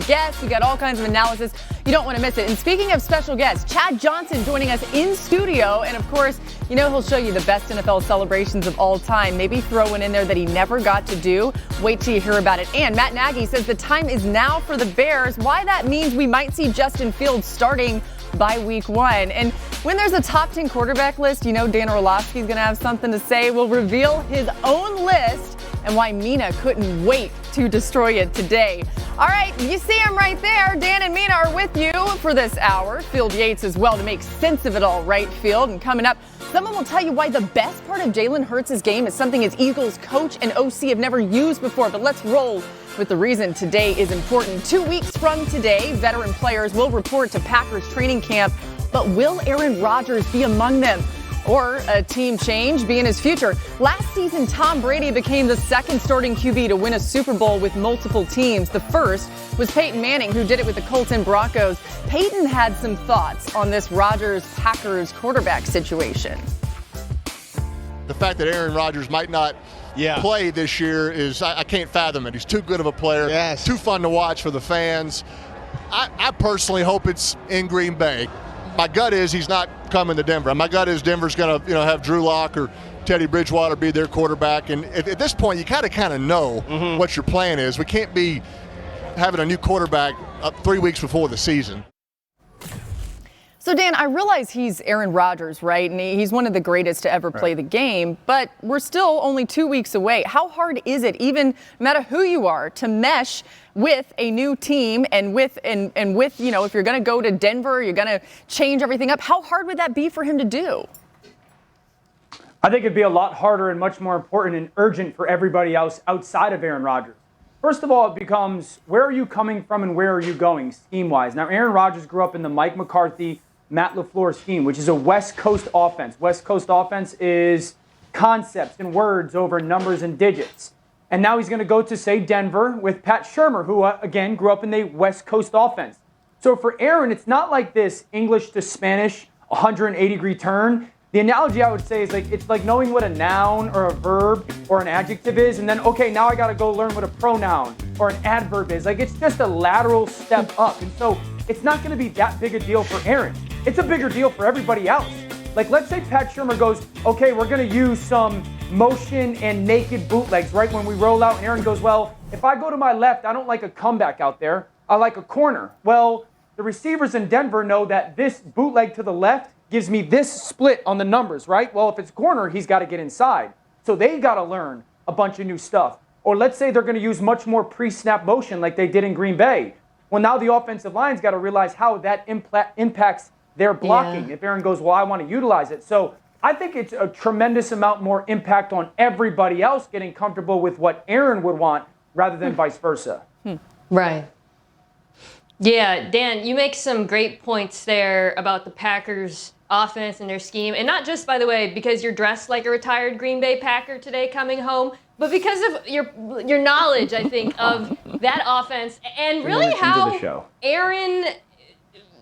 guests. We got all kinds of analysis. You don't want to miss it. And speaking of special guests, Chad Johnson joining us in studio. And of course, you know, he'll show you the best NFL celebrations of all time. Maybe throw one in there that he never got to do. Wait till you hear about it. And Matt Nagy says the time is now for the Bears. Why that means we might see Justin Fields starting by week 1. And when there's a top 10 quarterback list, you know Dan Orlovsky is going to have something to say. We'll reveal his own list and why Mina couldn't wait to destroy it today. All right, you see him right there. Dan and Mina are with you for this hour. Field Yates as well to make sense of it all, right, Field? And coming up, someone will tell you why the best part of Jalen Hurts' game is something his Eagles coach and OC have never used before. But let's roll with the reason today is important. 2 weeks from today, veteran players will report to Packers training camp. But will Aaron Rodgers be among them? Or a team change be in his future? Last season, Tom Brady became the second starting QB to win a Super Bowl with multiple teams. The first was Peyton Manning, who did it with the Colts and Broncos. Peyton had some thoughts on this Rodgers-Packers quarterback situation. The fact that Aaron Rodgers might not play this year is, I can't fathom it. He's too good of a player, too fun to watch for the fans. I personally hope it's in Green Bay. My gut is he's not coming to Denver. My gut is Denver's going to, have Drew Lock or Teddy Bridgewater be their quarterback. And at this point, you kind of know what your plan is. We can't be having a new quarterback up 3 weeks before the season. So, Dan, I realize he's Aaron Rodgers, right? And he's one of the greatest to ever play the game. But we're still only 2 weeks away. How hard is it, even no matter who you are, to mesh with a new team and with, if you're going to go to Denver, you're going to change everything up? How hard would that be for him to do? I think it'd be a lot harder and much more important and urgent for everybody else outside of Aaron Rodgers. First of all, it becomes, where are you coming from and where are you going scheme-wise? Now, Aaron Rodgers grew up in the Mike McCarthy, Matt LaFleur scheme, which is a West Coast offense. West Coast offense is concepts and words over numbers and digits. And now he's going to go to, say, Denver with Pat Shurmur, who, again, grew up in the West Coast offense. So for Aaron, it's not like this English to Spanish 180-degree turn. The analogy I would say is it's like knowing what a noun or a verb or an adjective is, and then, okay, now I got to go learn what a pronoun or an adverb is. It's just a lateral step up. And so it's not going to be that big a deal for Aaron. It's a bigger deal for everybody else. Let's say Pat Shurmur goes, okay, we're going to use some motion and naked bootlegs right when we roll out. And Aaron goes, well, if I go to my left, I don't like a comeback out there. I like a corner. Well, the receivers in Denver know that this bootleg to the left gives me this split on the numbers, right? Well, if it's corner, he's got to get inside. So they got to learn a bunch of new stuff. Or let's say they're going to use much more pre-snap motion like they did in Green Bay. Well, now the offensive line's got to realize how that impacts their blocking. If Aaron goes, well, I want to utilize it. So I think it's a tremendous amount more impact on everybody else getting comfortable with what Aaron would want rather than vice versa. Right. Yeah, Dan, you make some great points there about the Packers' offense and their scheme. And not just, by the way, because you're dressed like a retired Green Bay Packer today coming home, but because of your knowledge, I think, of that offense and really how Aaron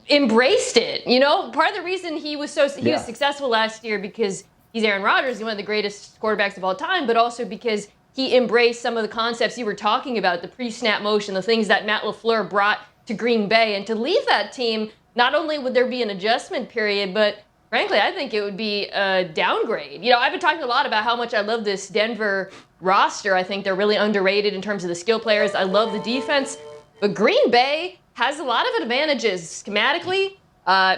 embraced it. Part of the reason he was was successful last year because he's Aaron Rodgers, he's one of the greatest quarterbacks of all time, but also because he embraced some of the concepts you were talking about, the pre-snap motion, the things that Matt LaFleur brought to Green Bay. And to leave that team, not only would there be an adjustment period, but frankly, I think it would be a downgrade. I've been talking a lot about how much I love this Denver roster. I think they're really underrated in terms of the skill players. I love the defense. But Green Bay has a lot of advantages schematically,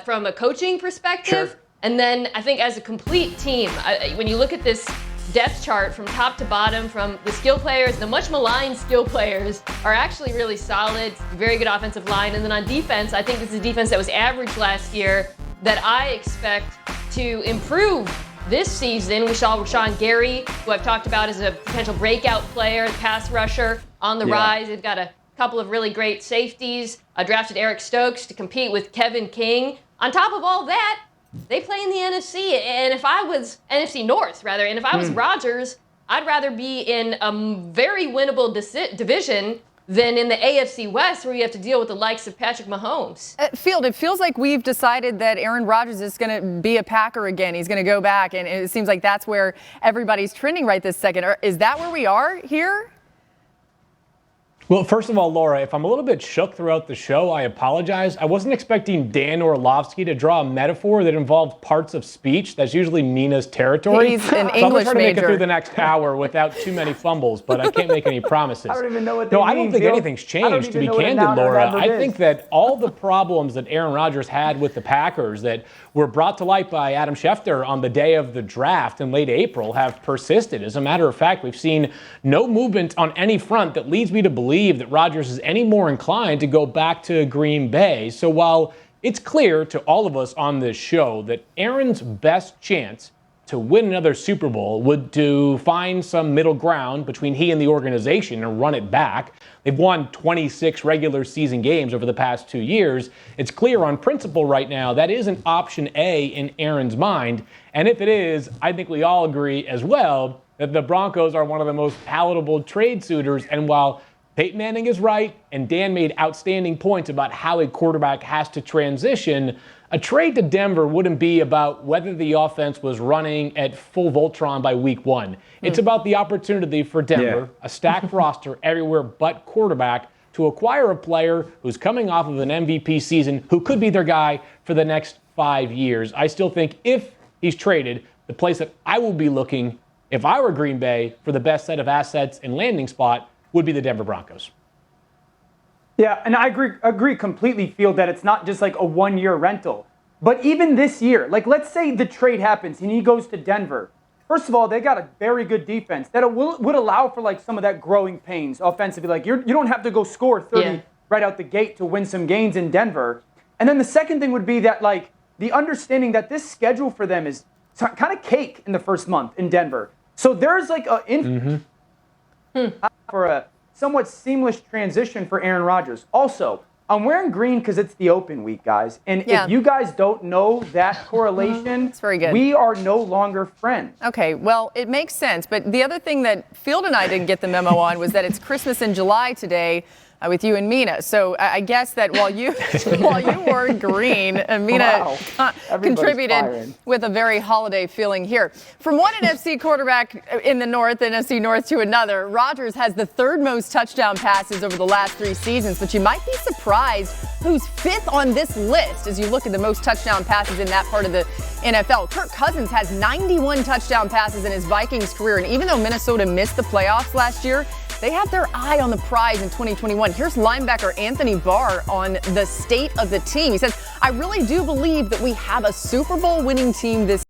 from a coaching perspective. Sure. And then I think as a complete team, when you look at this depth chart from top to bottom, from the skill players, the much maligned skill players are actually really solid, very good offensive line. And then on defense, I think this is a defense that was average last year that I expect to improve this season. We saw Rashawn Gary, who I've talked about as a potential breakout player, pass rusher on the rise. They've got a couple of really great safeties. I drafted Eric Stokes to compete with Kevin King. On top of all that, they play in the NFC, and if I was NFC North, rather, and if I was Rodgers, I'd rather be in a very winnable division than in the AFC West, where you have to deal with the likes of Patrick Mahomes. Field, it feels like we've decided that Aaron Rodgers is going to be a Packer again. He's going to go back, and it seems like that's where everybody's trending right this second. Is that where we are here? Well, first of all, Laura, if I'm a little bit shook throughout the show, I apologize. I wasn't expecting Dan Orlovsky to draw a metaphor that involved parts of speech. That's usually Nina's territory. He's an so English I'm going to make major. it through the next hour without too many fumbles, but I can't make any promises. I don't even know what they No, mean, I don't think Bill. anything's changed, to be know what a candid, noun or Laura. adverb I is. think that all the problems that Aaron Rodgers had with the Packers that were brought to light by Adam Schefter on the day of the draft in late April have persisted. As a matter of fact, we've seen no movement on any front that leads me to believe that Rodgers is any more inclined to go back to Green Bay. So while it's clear to all of us on this show that Aaron's best chance to win another Super Bowl would to find some middle ground between he and the organization and run it back. They've won 26 regular season games over the past 2 years. It's clear on principle right now that isn't option A in Aaron's mind. And if it is, I think we all agree as well that the Broncos are one of the most palatable trade suitors. And while Peyton Manning is right, and Dan made outstanding points about how a quarterback has to transition, a trade to Denver wouldn't be about whether the offense was running at full Voltron by week 1. It's about the opportunity for Denver, a stacked roster everywhere but quarterback, to acquire a player who's coming off of an MVP season who could be their guy for the next 5 years. I still think if he's traded, the place that I will be looking, if I were Green Bay, for the best set of assets and landing spot would be the Denver Broncos. Yeah, and I agree completely, Field, that it's not just like a one-year rental. But even this year, like let's say the trade happens and he goes to Denver. First of all, they got a very good defense that would allow for like some of that growing pains offensively. Like you don't have to go score 30 right out the gate to win some gains in Denver. And then the second thing would be that like the understanding that this schedule for them is kind of cake in the first month in Denver. So there's like for a somewhat seamless transition for Aaron Rodgers. Also, I'm wearing green because it's the open week, guys. And if you guys don't know that correlation, it's very good. We are no longer friends. Okay, well, it makes sense. But the other thing that Field and I didn't get the memo on was that it's Christmas in July today with you and Mina. So I guess that while you wore green, Mina contributed with a very holiday feeling here. From one NFC quarterback in the North, NFC North, to another, Rodgers has the third most touchdown passes over the last 3 seasons, but you might be surprised who's 5th on this list as you look at the most touchdown passes in that part of the NFL. Kirk Cousins has 91 touchdown passes in his Vikings career, and even though Minnesota missed the playoffs last year, they have their eye on the prize in 2021. Here's linebacker Anthony Barr on the state of the team. He says, I really do believe that we have a Super Bowl winning team this